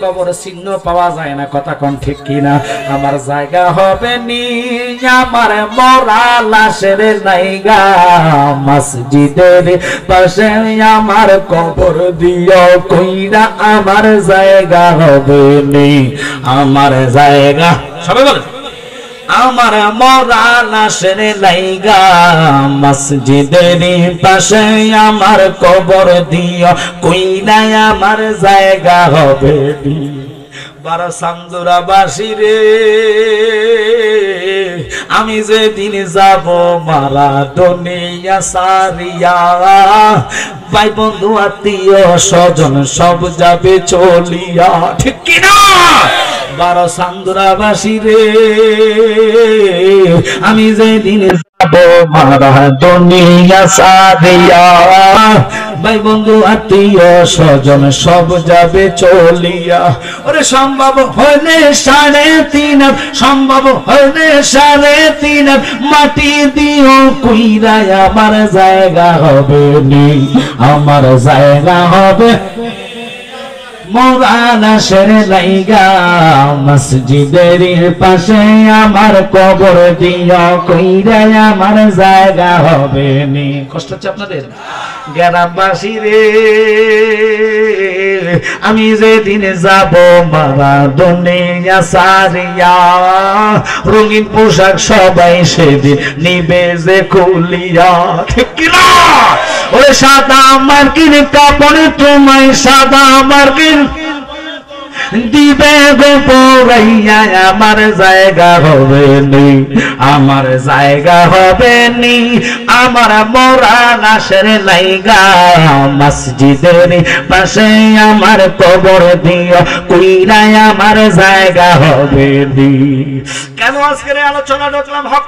কবর চিহ্ন পাওয়া যায় না, কথা কোন ঠিক কিনা? আমার জায়গা হবে নি আমার মরা লাশের নাইগা, মসজিদের পাশে আমার কবর দিও কইরা আমার জায়গা হবে নি, আমার জায়গা সবাই বলেন আমার মরা লাশের লাইগা, মসজিদের পাশে আমার কবর দিও কইরা আমার জায়গা হবে নি। বারা সান্দুরা বাসি রে, আমি যেদিন যাব মারা দুনিয়া সারিয়া, ভাই বন্ধু আত্মীয় স্বজন সব যাবে চলিয়া, ঠিক কিনা? বারো সান্দুরা বাসি রে, আমি যেদিন যাব মারা দুনিয়া সারিয়া, ভাই বন্ধু আত্মীয় স্বজন সব যাবে চলিয়া। ওরে সম্ভব হলে 3.5, সম্ভব হলে 3.5 মাটি দিও কইরা আমার জায়গা হবে নি, আমার জায়গা হবে মরা লাশের লাইগা, মসজিদের পাশে আমার কবর দিও কইরা আমার জায়গা হবে নি। কষ্ট হচ্ছে আপনাদের? গ্রামবাসী রে, আমি যেদিন যাব মারা দুনিয়া সারিয়া, রঙিন পোশাক সবাই সেদিন নিবে যে খুলিয়া, ঠিক কিনা? ওরে সাদা মার্কিন কাপড় তোমায় সাদা মার্কিন দিবে গো পরাইয়া, আমার জায়গা হবে নি, আমার জায়গা হবে নি, আমার মরা লাশের লাইগা, মসজিদের পাশে আমার কবর দিও কইরা আমার জায়গা হবে নি। কেন আজকের আলোচনা ঢুকলাম? হক